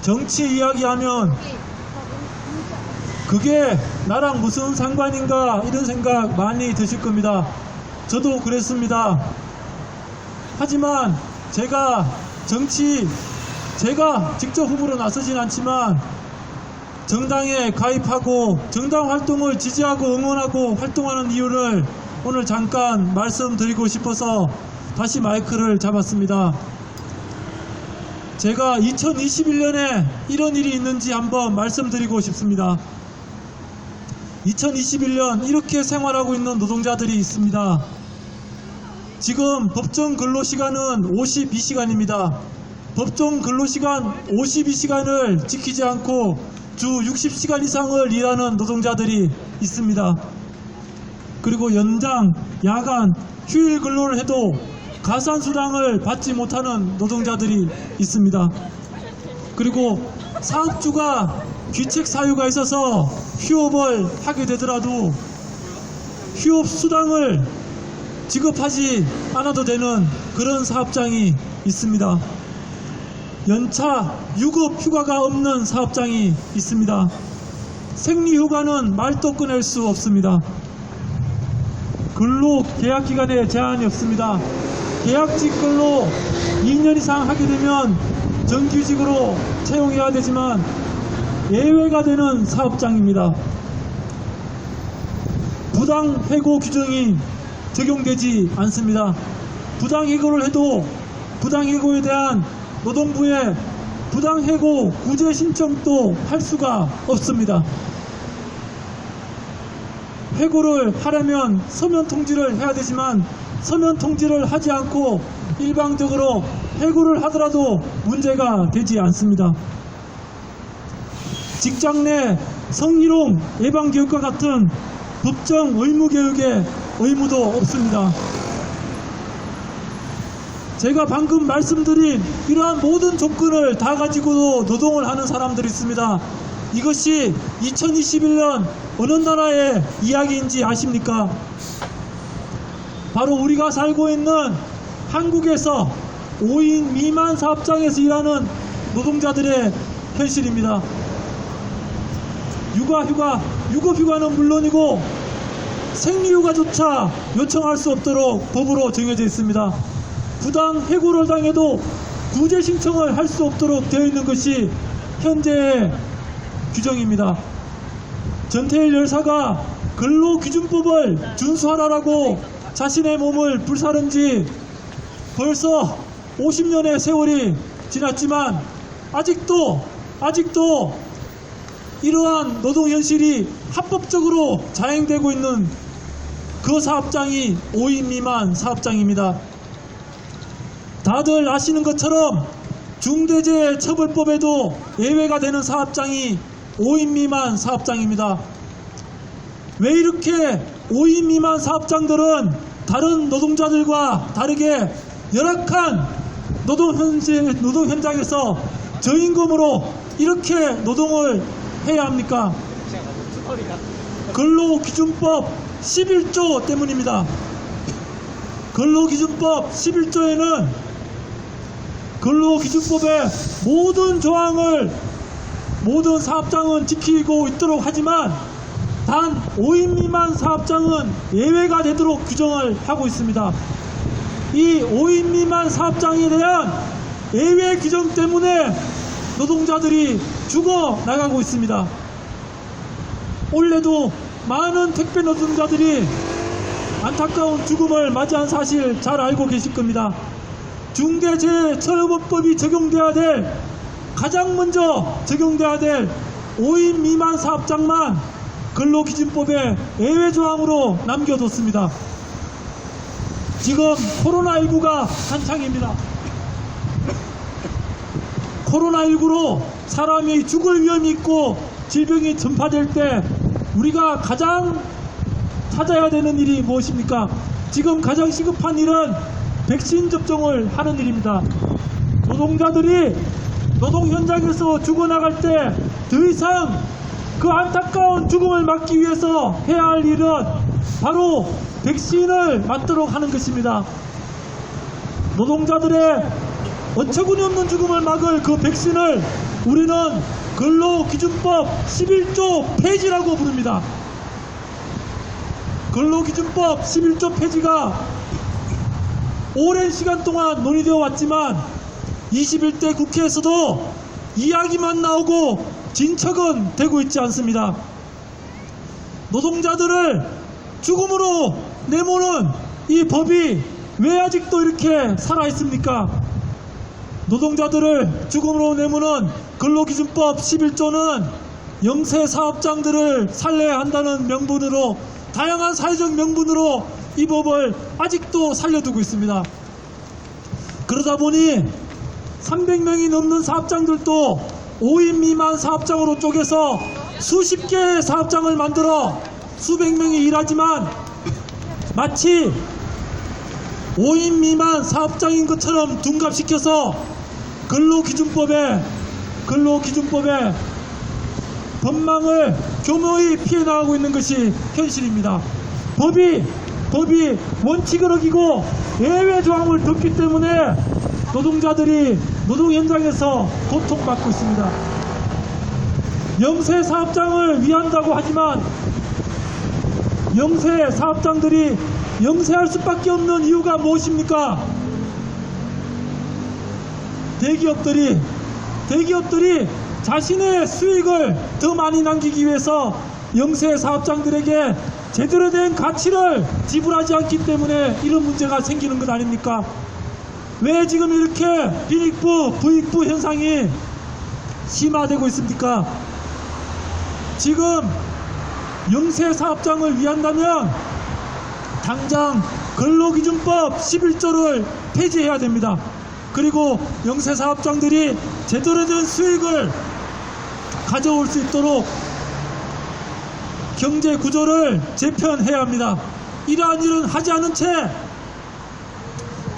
정치 이야기하면 그게 나랑 무슨 상관인가 이런 생각 많이 드실 겁니다. 저도 그랬습니다. 하지만 제가 직접 후보로 나서진 않지만 정당에 가입하고 정당 활동을 지지하고 응원하고 활동하는 이유를 오늘 잠깐 말씀드리고 싶어서 다시 마이크를 잡았습니다. 제가 2021년에 이런 일이 있는지 한번 말씀드리고 싶습니다. 2021년 이렇게 생활하고 있는 노동자들이 있습니다. 지금 법정 근로시간은 52시간입니다. 법정 근로시간 52시간을 지키지 않고 주 60시간 이상을 일하는 노동자들이 있습니다. 그리고 연장, 야간, 휴일 근로를 해도 가산수당을 받지 못하는 노동자들이 있습니다. 그리고 사업주가 귀책 사유가 있어서 휴업을 하게 되더라도 휴업 수당을 지급하지 않아도 되는 그런 사업장이 있습니다. 연차, 유급 휴가가 없는 사업장이 있습니다. 생리휴가는 말도 꺼낼 수 없습니다. 근로 계약 기간에 제한이 없습니다. 계약직 근로 2년 이상 하게 되면 정규직으로 채용해야 되지만 예외가 되는 사업장입니다. 부당해고 규정이 적용되지 않습니다. 부당해고를 해도 부당해고에 대한 노동부의 부당해고 구제 신청도 할 수가 없습니다. 해고를 하려면 서면 통지를 해야 되지만 서면 통지를 하지 않고 일방적으로 해고를 하더라도 문제가 되지 않습니다. 직장 내 성희롱 예방교육과 같은 법정 의무교육의 의무도 없습니다. 제가 방금 말씀드린 이러한 모든 조건을 다 가지고도 노동을 하는 사람들이 있습니다. 이것이 2021년 어느 나라의 이야기인지 아십니까? 바로 우리가 살고 있는 한국에서 5인 미만 사업장에서 일하는 노동자들의 현실입니다. 유급휴가는 물론이고 생리휴가조차 요청할 수 없도록 법으로 정해져 있습니다. 부당해고를 당해도 구제 신청을 할 수 없도록 되어 있는 것이 현재의 규정입니다. 전태일 열사가 근로기준법을 준수하라고 자신의 몸을 불사른 지 벌써 50년의 세월이 지났지만 아직도 이러한 노동현실이 합법적으로 자행되고 있는 그 사업장이 5인 미만 사업장입니다. 다들 아시는 것처럼 중대재해처벌법에도 예외가 되는 사업장이 5인 미만 사업장입니다. 왜 이렇게 5인 미만 사업장들은 다른 노동자들과 다르게 열악한 노동 현장에서 저임금으로 이렇게 노동을 해야 합니까? 근로기준법 11조 때문입니다. 근로기준법 11조에는 근로기준법의 모든 조항을 모든 사업장은 지키고 있도록 하지만 단 5인 미만 사업장은 예외가 되도록 규정을 하고 있습니다. 이 5인 미만 사업장에 대한 예외 규정 때문에 노동자들이 죽어나가고 있습니다. 올해도 많은 택배 노동자들이 안타까운 죽음을 맞이한 사실 잘 알고 계실 겁니다. 중대재해처벌법이 적용돼야 될 가장 먼저 적용돼야 될 5인 미만 사업장만 근로기준법의 예외 조항으로 남겨뒀습니다. 지금 코로나19가 한창입니다. 코로나19로 사람이 죽을 위험이 있고 질병이 전파될 때 우리가 가장 찾아야 되는 일이 무엇입니까? 지금 가장 시급한 일은 백신 접종을 하는 일입니다. 노동자들이 노동 현장에서 죽어나갈 때 더 이상 그 안타까운 죽음을 막기 위해서 해야 할 일은 바로 백신을 맞도록 하는 것입니다. 노동자들의 어처구니 없는 죽음을 막을 그 백신을 우리는 근로기준법 11조 폐지라고 부릅니다. 근로기준법 11조 폐지가 오랜 시간 동안 논의되어 왔지만 21대 국회에서도 이야기만 나오고 진척은 되고 있지 않습니다. 노동자들을 죽음으로 내모는 이 법이 왜 아직도 이렇게 살아있습니까? 노동자들을 죽음으로 내모는 근로기준법 11조는 영세 사업장들을 살려야 한다는 명분으로, 다양한 사회적 명분으로 이 법을 아직도 살려두고 있습니다. 그러다 보니 300명이 넘는 사업장들도 5인 미만 사업장으로 쪼개서 수십 개의 사업장을 만들어 수백 명이 일하지만 마치 5인 미만 사업장인 것처럼 둔갑시켜서 근로기준법에 법망을 교묘히 피해나가고 있는 것이 현실입니다. 법이 원칙을 어기고 예외 조항을 뒀기 때문에 노동자들이 노동 현장에서 고통받고 있습니다. 영세 사업장을 위한다고 하지만 영세 사업장들이 영세할 수밖에 없는 이유가 무엇입니까? 대기업들이 자신의 수익을 더 많이 남기기 위해서 영세 사업장들에게 제대로 된 가치를 지불하지 않기 때문에 이런 문제가 생기는 것 아닙니까? 왜 지금 이렇게 빈익부, 부익부 현상이 심화되고 있습니까? 지금 영세 사업장을 위한다면 당장 근로기준법 11조를 폐지해야 됩니다. 그리고 영세 사업장들이 제대로 된 수익을 가져올 수 있도록 경제 구조를 재편해야 합니다. 이러한 일은 하지 않은 채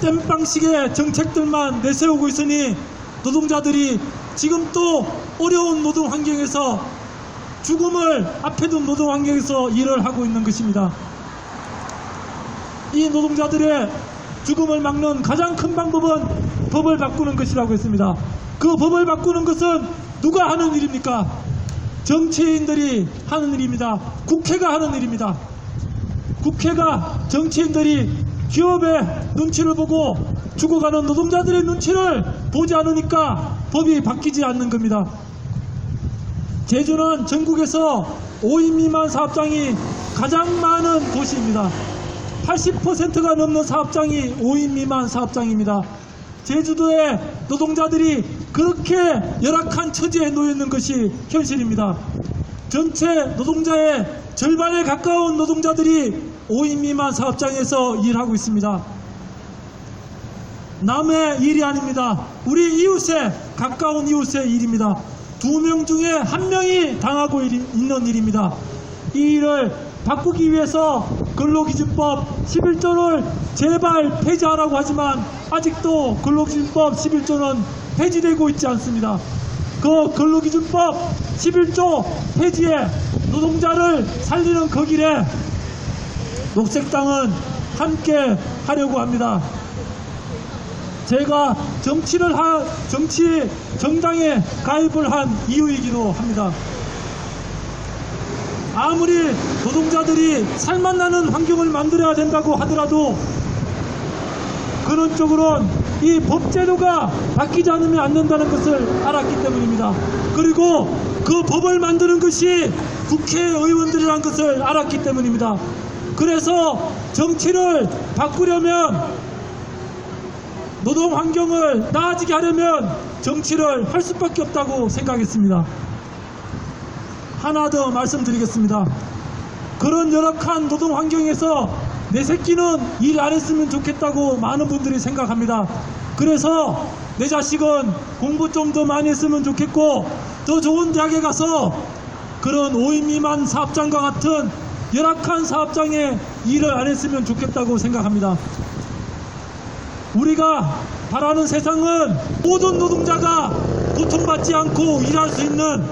땜빵식의 정책들만 내세우고 있으니 노동자들이 지금 또 어려운 노동 환경에서, 죽음을 앞에 둔 노동 환경에서 일을 하고 있는 것입니다. 이 노동자들의 죽음을 막는 가장 큰 방법은 법을 바꾸는 것이라고 했습니다. 그 법을 바꾸는 것은 누가 하는 일입니까? 정치인들이 하는 일입니다. 국회가 하는 일입니다. 국회가 정치인들이 기업의 눈치를 보고 죽어가는 노동자들의 눈치를 보지 않으니까 법이 바뀌지 않는 겁니다. 제주는 전국에서 5인 미만 사업장이 가장 많은 도시입니다. 80%가 넘는 사업장이 5인 미만 사업장입니다. 제주도의 노동자들이 그렇게 열악한 처지에 놓여 있는 것이 현실입니다. 전체 노동자의 절반에 가까운 노동자들이 5인 미만 사업장에서 일하고 있습니다. 남의 일이 아닙니다. 우리 이웃의, 가까운 이웃의 일입니다. 2명 중에 1명이 당하고 있는 일입니다. 이 일을 바꾸기 위해서 근로기준법 11조를 제발 폐지하라고 하지만 아직도 근로기준법 11조는 폐지되고 있지 않습니다. 그 근로기준법 11조 폐지에 노동자를 살리는 그 길에 녹색당은 함께 하려고 합니다. 제가 정당에 가입을 한 이유이기도 합니다. 아무리 노동자들이 살맛나는 환경을 만들어야 된다고 하더라도 그런 쪽으로는 이 법제도가 바뀌지 않으면 안 된다는 것을 알았기 때문입니다. 그리고 그 법을 만드는 것이 국회의원들이라는 것을 알았기 때문입니다. 그래서 정치를 바꾸려면, 노동 환경을 나아지게 하려면 정치를 할 수밖에 없다고 생각했습니다. 하나 더 말씀드리겠습니다. 그런 열악한 노동 환경에서 내 새끼는 일 안 했으면 좋겠다고 많은 분들이 생각합니다. 그래서 내 자식은 공부 좀 더 많이 했으면 좋겠고 더 좋은 대학에 가서 그런 5인 미만 사업장과 같은 열악한 사업장에 일을 안 했으면 좋겠다고 생각합니다. 우리가 바라는 세상은 모든 노동자가 고통받지 않고 일할 수 있는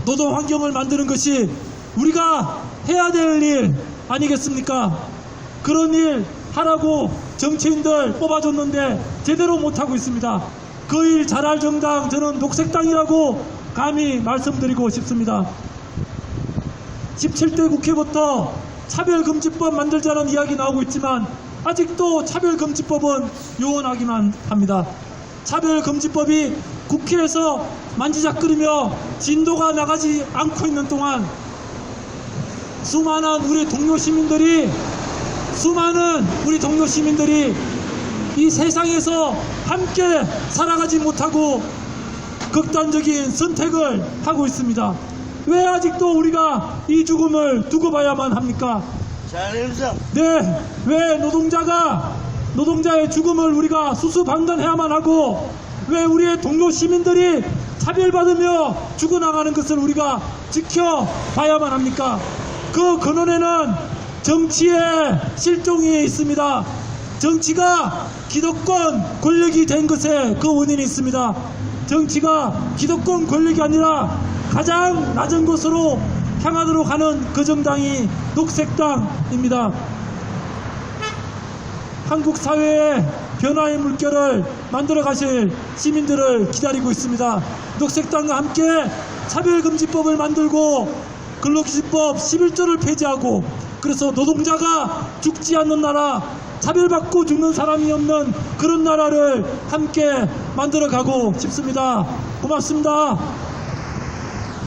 노동 환경을 만드는 것이 우리가 해야 될 일 아니겠습니까? 그런 일 하라고 정치인들 뽑아줬는데 제대로 못하고 있습니다. 그 일 잘할 정당 저는 녹색당이라고 감히 말씀드리고 싶습니다. 17대 국회부터 차별금지법 만들자는 이야기 나오고 있지만 아직도 차별금지법은 요원하기만 합니다. 차별금지법이 국회에서 만지작거리며 진도가 나가지 않고 있는 동안 수많은 우리 동료 시민들이 이 세상에서 함께 살아가지 못하고 극단적인 선택을 하고 있습니다. 왜 아직도 우리가 이 죽음을 두고 봐야만 합니까? 네, 왜 노동자의 죽음을 우리가 수수방관해야만 하고 왜 우리의 동료 시민들이 차별받으며 죽어나가는 것을 우리가 지켜봐야만 합니까? 그 근원에는 정치의 실종이 있습니다. 정치가 기득권 권력이 된 것에 그 원인이 있습니다. 정치가 기득권 권력이 아니라 가장 낮은 곳으로 향하도록 하는 그 정당이 녹색당입니다. 한국 사회의 변화의 물결을 만들어 가실 시민들을 기다리고 있습니다. 녹색당과 함께 차별금지법을 만들고 근로기준법 11조를 폐지하고 그래서 노동자가 죽지 않는 나라, 차별받고 죽는 사람이 없는 그런 나라를 함께 만들어 가고 싶습니다. 고맙습니다.